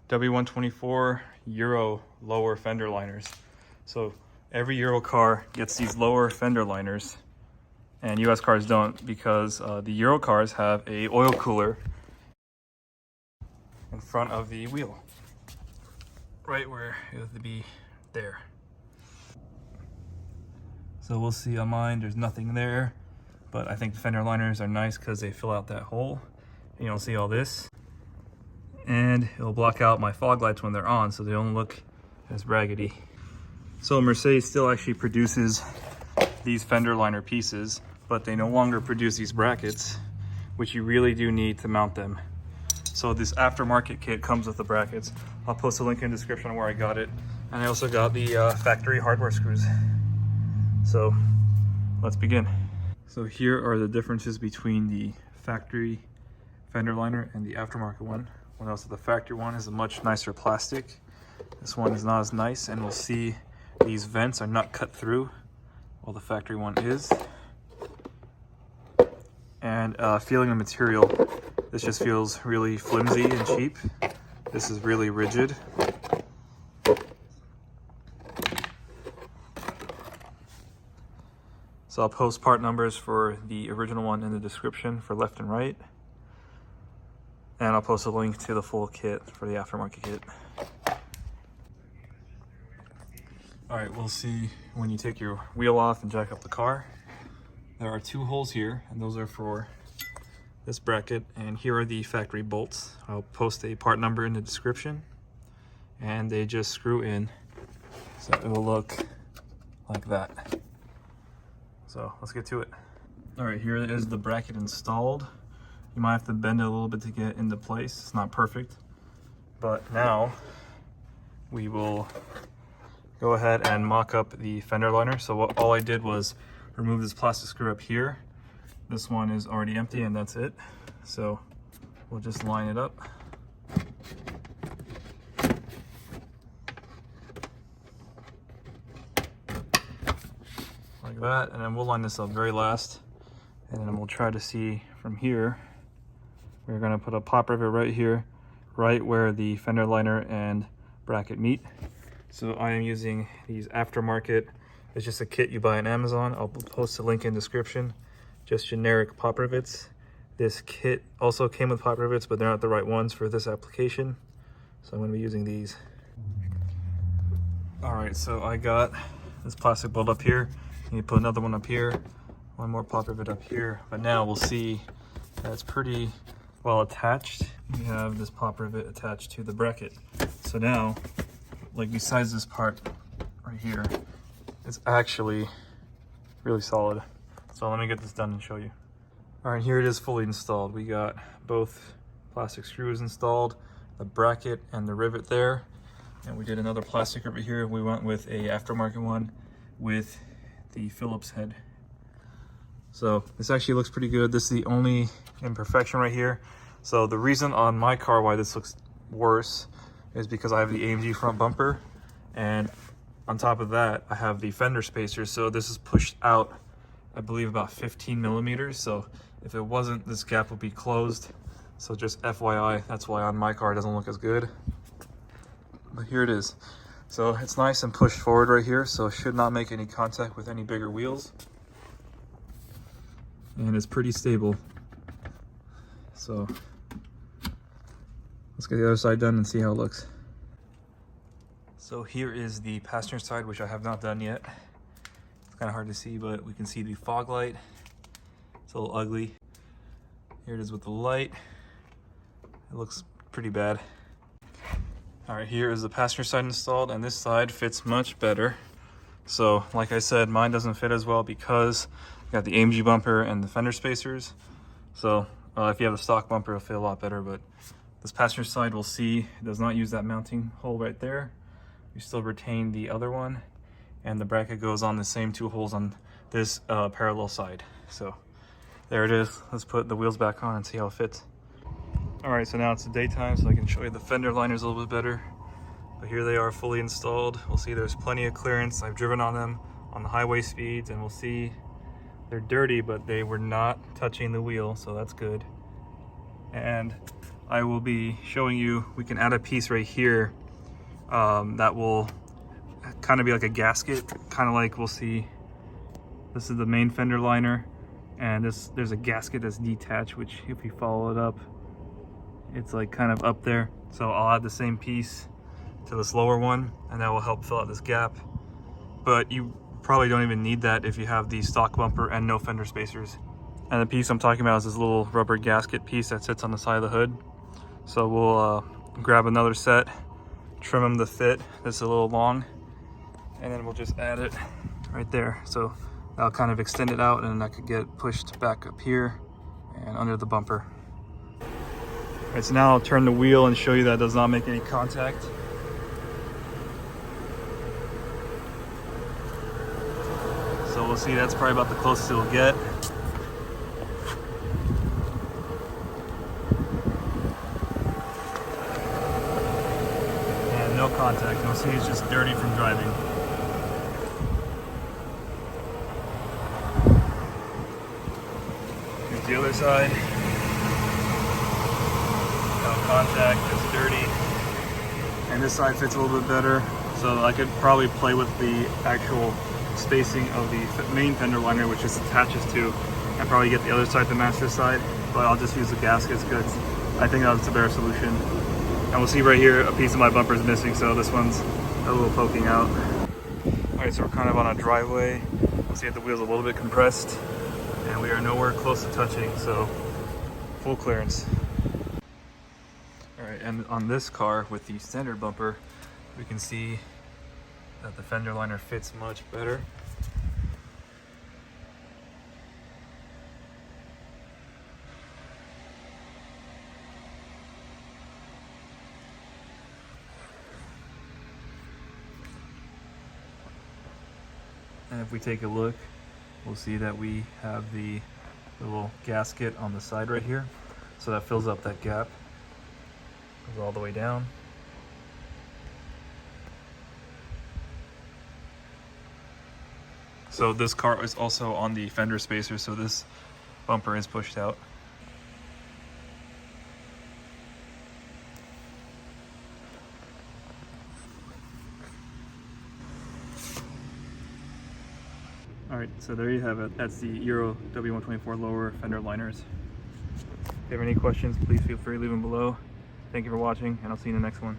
W124 Euro lower fender liners. So every Euro car gets these lower fender liners, and US cars don't, because the Euro cars have a oil cooler in front of the wheel, right where it would be there. So we'll see on mine, there's nothing there, but I think the fender liners are nice because they fill out that hole. And you'll see all this, and it'll block out my fog lights when they're on, so they don't look as raggedy. So Mercedes still actually produces these fender liner pieces, but they no longer produce these brackets, which you really do need to mount them. So this aftermarket kit comes with the brackets. I'll post a link in the description where I got it. And I also got the factory hardware screws. So let's begin. So here are the differences between the factory fender liner and the aftermarket one. When else the factory one is a much nicer plastic. This one is not as nice, and we'll see these vents are not cut through, while the factory one is. And feeling the material, this just feels really flimsy and cheap. This is really rigid. So I'll post part numbers for the original one in the description for left and right. And I'll post a link to the full kit for the aftermarket kit. All right, we'll see when you take your wheel off and jack up the car. There are two holes here, and those are for this bracket. And here are the factory bolts. I'll post a part number in the description. And they just screw in, so it will look like that. So let's get to it. All right, here is the bracket installed. You might have to bend it a little bit to get into place. It's not perfect, but now we will go ahead and mock up the fender liner. So all I did was remove this plastic screw up here. This one is already empty, and that's it. So we'll just line it up. Like that, and then we'll line this up very last, and then we'll try to see from here. We're going to put a pop rivet right here, right where the fender liner and bracket meet. So I am using these aftermarket. It's just a kit you buy on Amazon. I'll post a link in the description. Just generic pop rivets. This kit also came with pop rivets, but they're not the right ones for this application. So I'm going to be using these. All right, so I got this plastic bolt up here. You need to put another one up here, one more pop rivet up here. But now we'll see that it's pretty well attached. We have this pop rivet attached to the bracket. So now, like besides this part right here, it's actually really solid. So let me get this done and show you. All right, here it is fully installed. We got both plastic screws installed, the bracket and the rivet there. And we did another plastic over here. We went with a aftermarket one with the Phillips head. So this actually looks pretty good. This is the only imperfection right here. So the reason on my car why this looks worse is because I have the AMG front bumper, and on top of that I have the fender spacers. So this is pushed out, I believe, about 15 millimeters. So if it wasn't, this gap would be closed. So just FYI, that's why on my car it doesn't look as good. But here it is. So it's nice and pushed forward right here, so it should not make any contact with any bigger wheels. And it's pretty stable. So let's get the other side done and see how it looks. So here is the passenger side, which I have not done yet. It's kind of hard to see, but we can see the fog light. It's a little ugly. Here it is with the light. It looks pretty bad. All right, here is the passenger side installed, and this side fits much better. So like I said, mine doesn't fit as well because I got the AMG bumper and the fender spacers. So if you have the stock bumper, it'll fit a lot better, but this passenger side, we'll see, it does not use that mounting hole right there. We still retain the other one, and the bracket goes on the same two holes on this parallel side. So there it is. Let's put the wheels back on and see how it fits. All right, so now it's the daytime, so I can show you the fender liners a little bit better. But here they are fully installed. We'll see there's plenty of clearance. I've driven on them on the highway speeds, and we'll see they're dirty, but they were not touching the wheel, so that's good. And I will be showing you, we can add a piece right here that will kind of be like a gasket, kind of like we'll see. This is the main fender liner, and there's a gasket that's detached, which if you follow it up, it's like kind of up there. So I'll add the same piece to this lower one, and that will help fill out this gap. But you probably don't even need that if you have the stock bumper and no fender spacers. And the piece I'm talking about is this little rubber gasket piece that sits on the side of the hood. So we'll grab another set, trim them to fit. This is a little long, and then we'll just add it right there. So that'll kind of extend it out, and that could get pushed back up here and under the bumper. All right, so now I'll turn the wheel and show you that it does not make any contact. So we'll see, that's probably about the closest it'll get. And no contact. You'll see it's just dirty from driving. Here's the other side. No contact, just dirty. And this side fits a little bit better. So I could probably play with the actual spacing of the main fender liner, which this attaches to, and probably get the other side to match this side, but I'll just use the gaskets because I think that's a better solution. And we'll see right here, a piece of my bumper is missing, so this one's a little poking out. All right, so we're kind of on a driveway. We'll see if the wheel's a little bit compressed, and we are nowhere close to touching, so full clearance. All right, and on this car with the standard bumper, we can see that the fender liner fits much better. And if we take a look, we'll see that we have the little gasket on the side right here. So that fills up that gap, goes all the way down. So this car is also on the fender spacer, so this bumper is pushed out. All right, so there you have it. That's the Euro W124 lower fender liners. If you have any questions, please feel free to leave them below. Thank you for watching, and I'll see you in the next one.